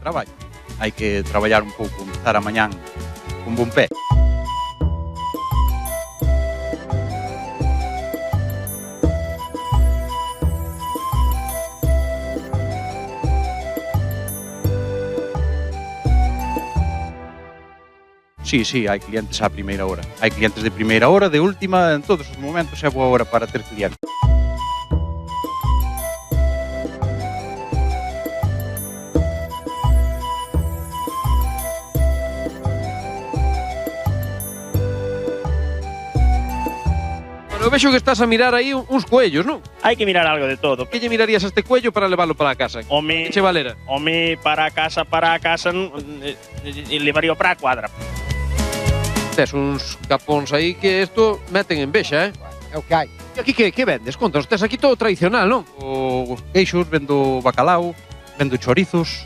traballo. Hai que traballar un pouco, empezar a mañán con bon pé. Sí, hai clientes á primeira hora. Hai clientes de primeira hora, de última, en todos os momentos é boa hora para ter clientes. Bueno, vexo que estás a mirar aí uns coellos, non? Hai que mirar algo de todo. Que lle mirarías a este coello para leválo para a casa? Home, Que che valera? para a casa, levaría para a cuadra. Tes uns capóns aí que isto meten en vexa, eh? É o que hai. E aquí que vendes? Contanos, tes aquí todo tradicional, non? O queixos, vendo bacalao, vendo chorizos,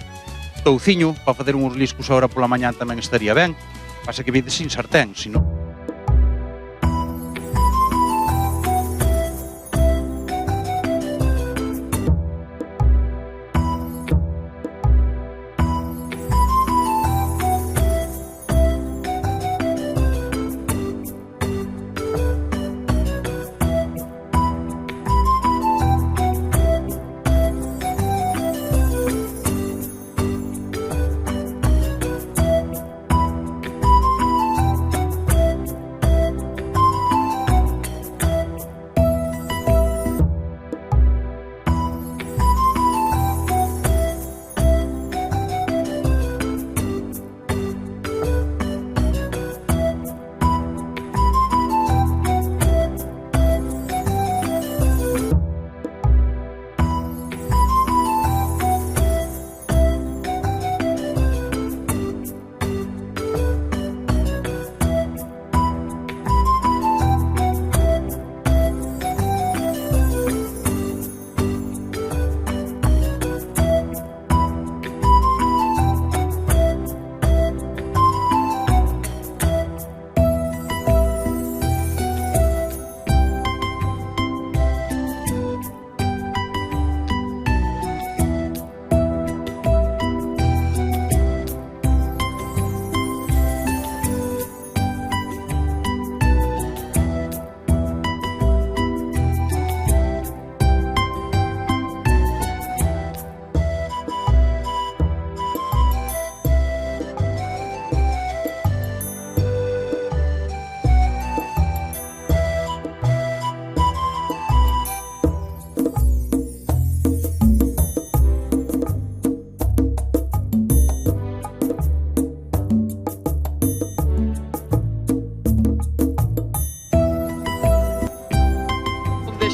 touciño, para facer uns liscos agora pola mañán tamén estaría ben. Pasa que vides sin sartén, sino...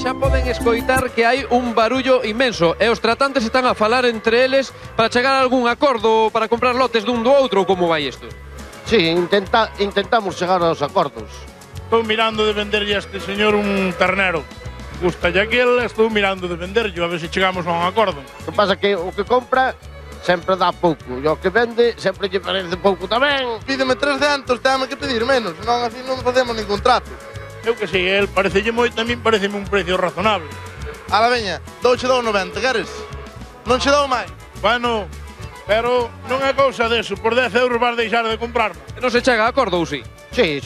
Xa poden escoitar que hai un barullo inmenso e os tratantes están a falar entre eles para chegar a algún acordo para comprar lotes dun do outro ou como vai isto? Sí, intentamos chegar aos acordos. Estou mirando de venderlle a este señor un ternero. Gustalle aquel, estou mirando de venderlle, a ver se chegamos a un acordo. O que pasa que o que compra sempre dá pouco e o que vende sempre lle parece pouco tamén. Pídeme 300, teme que pedir menos, senón así non facemos nin contrato. Eu que sei, el parecelle moito, a min pareceme un precio razonable. Ala veña, douche dou 90, queres? Non che dou máis. Bueno, pero non é cousa deso, por 10 euros vas deixar de comprarme. Non se chega a acordo ou si? Sí,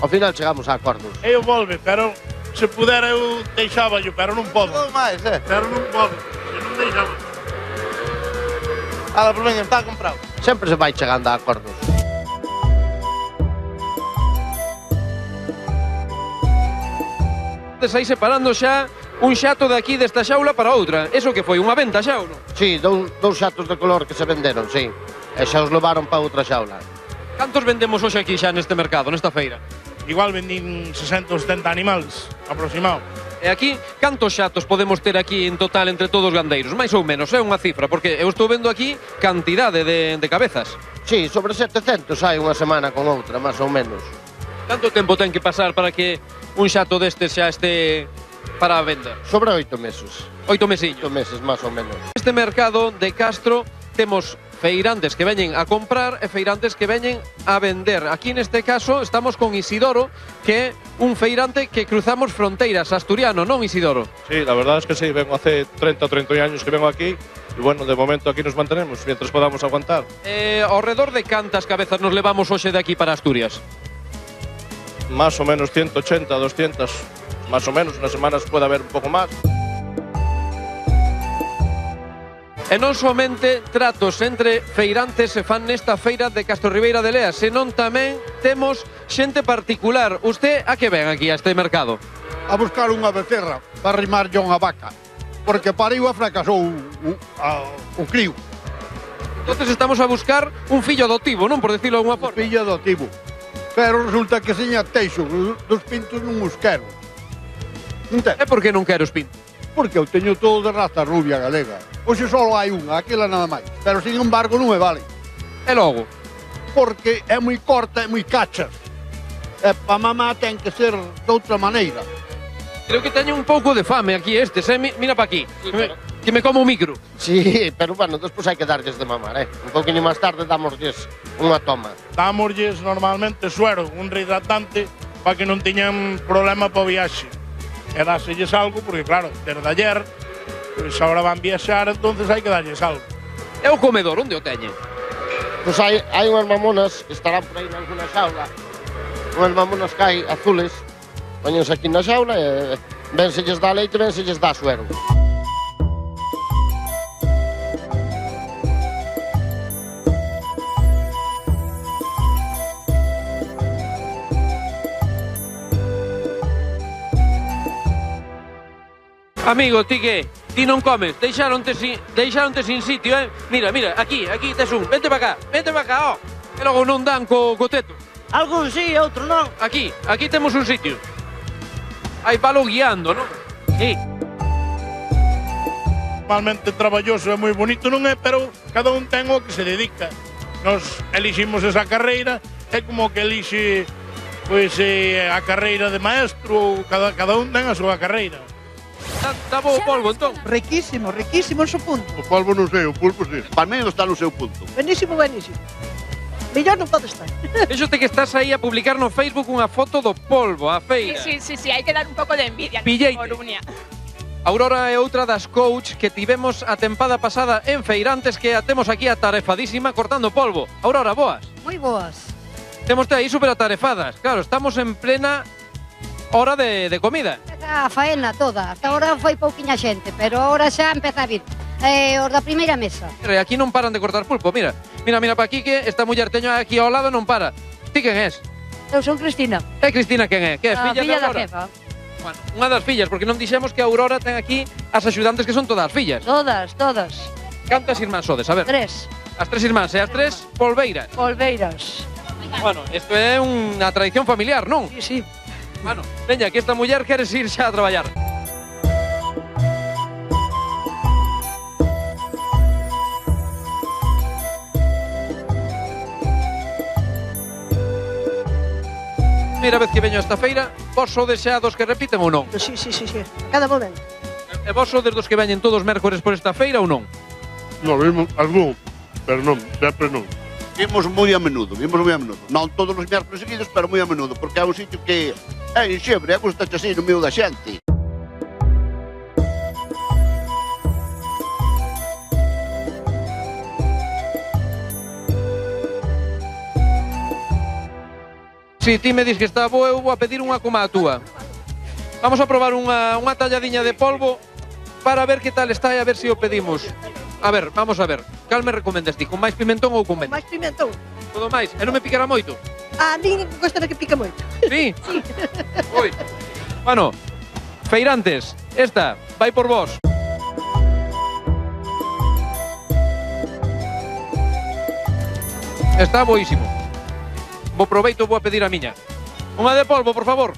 ao final chegamos a acordos. Eu volve, pero se pudera eu deixáballo, pero non podo. Dou máis, Pero non podo, se non deixaba. Ala, por veña, está comprado. Sempre se vai chegando a acordos. Aí separando xa un xato de aquí desta xaula para outra. Eso que foi, unha venta xa ou non? Sí, dous xatos de color que se venderon, sí. E xa os levaron para outra xaula. Cantos vendemos hoxe aquí xa neste mercado, nesta feira? Igual vendín 60 ou 70 animales, aproximado. E aquí, cantos xatos podemos ter aquí en total entre todos os gandeiros? Mais ou menos, é unha cifra, porque eu estou vendo aquí cantidade de cabezas. Sí, sobre 700 hai unha semana con outra, máis ou menos. Canto tempo ten que pasar para que un xato destes xa este para a venda? Sobre 8 meses. 8 mesiños. 8 meses, máis ou menos. Este mercado de Castro temos feirantes que veñen a comprar e feirantes que veñen a vender. Aquí neste caso estamos con Isidoro, que é un feirante que cruzamos fronteiras, asturiano, non Isidoro? Sí, la verdad es que sí, vengo hace 30 o 31 años que vengo aquí y bueno, de momento aquí nos mantenemos mientras podamos aguantar. Ao redor de cantas cabezas nos levamos hoxe de aquí para Asturias? Más o menos 180, 200, más o menos, unas semanas puede haber un poco más. E non somente tratos entre feirantes se fan nesta feira de Castroribeira de Lea, senón tamén temos xente particular. Usted a que ven aquí a este mercado? A buscar unha becerra para rimar unha vaca, porque pariu e fracasou o crío. Entonces estamos a buscar un fillo adotivo, non? Por decirlo de alguna forma. Fillo adotivo. Pero resulta que seña teixo, dos pintos non os quero. E por que non quero os pintos? Porque eu teño todo de raza rubia galega. Hoxe só hai unha, aquela nada máis. Pero sin embargo non me vale. E logo? Porque é moi corta e moi cachas. E pa mamá ten que ser de outra maneira. Creo que teño un pouco de fame aquí estes, mira pa aquí. Que me como o micro. Sí, pero bueno, despois hai que darlles de mamar, Un pouquinho máis tarde damosles unha toma. Dámosles normalmente suero, un rehidratante, para que non teñan problema para o viaxe. E dáselles algo, porque claro, desde ayer, pois agora van viaxar, entonces hai que darlles algo. É o comedor, onde o teñen? Pois hai unhas mamonas que estarán por aí en alguna xaula. Unhas mamonas que hai azules, poñense aquí na xaula e vénselles dá leite, vénselles dá suero. Amigo, ti que? Ti non comes, deixaronte sin sitio, Mira, aquí tes un, vente para cá, E logo non dan co teto. Algún sí, outro non. Aquí temos un sitio. Hai palo guiando, non? Sí. Normalmente traballoso é moi bonito, non é? Pero cada un ten o que se dedica. Nos eliximos esa carreira, é como que elixe pois, a carreira de maestro, cada un ten a súa carreira. Está bo o polvo, entón? Riquísimo en su punto. O polvo non sei, o pulpo sei. Para mí está no seu punto. Buenísimo. Mellor non pode estar. Véxote que estás aí a publicar no Facebook unha foto do polvo, a feira. Sí, hai que dar un pouco de envidia. Pilleite. Coruña. Aurora é outra das coach que tivemos a tempada pasada en feirantes, que a temos aquí atarefadísima cortando polvo. Aurora, boas. Moi boas. Temos aí super atarefadas. Claro, estamos en plena hora de comida. A faena toda. Hasta ahora foi pouquiña xente, pero ahora xa empeza a vir. Os da primeira mesa. Aquí non paran de cortar pulpo, mira. Mira pa aquí que esta muller teño aquí ao lado non para. Ti quen és? Eu son Cristina. É Cristina quen é? Que é A filla de da Aurora? jefa. Bueno, unha das fillas, porque non dixemos que a Aurora ten aquí as axudantes que son todas as fillas. Todas. Cantas irmás sodes? A ver. 3. As 3 irmás e as 3 polveiras. Polveiras. Bueno, isto é unha tradición familiar, non? Sí. Bueno, veña, que esta muller queres ir xa a traballar. Primeira vez que veño a esta feira, vos sodes xa dos que repiten ou non? Sí. Cada momento. E vos sodes dos que veñen todos os mércores por esta feira ou non? Non, vimos algún, pero non, sempre non. Vimos moi a menudo. Non todos os miércoles seguidos, pero moi a menudo, porque é un sitio que é enxebre, gusta así no medio da xente. Si ti me dis que está boa, eu vou a pedir unha como a túa. Vamos a probar unha talladiña de polvo para ver que tal está e a ver se o pedimos. A ver, vamos a ver. Cal me recomendas ti? Con máis pimentón ou con menos? Máis pimentón. Todo máis? E non me picará moito? A mí gosta que pica moito. Sí? Ui. Bueno, feirantes, esta vai por vos. Está boísimo. Vou proveito, vou a pedir a miña. Unha de polvo, por favor.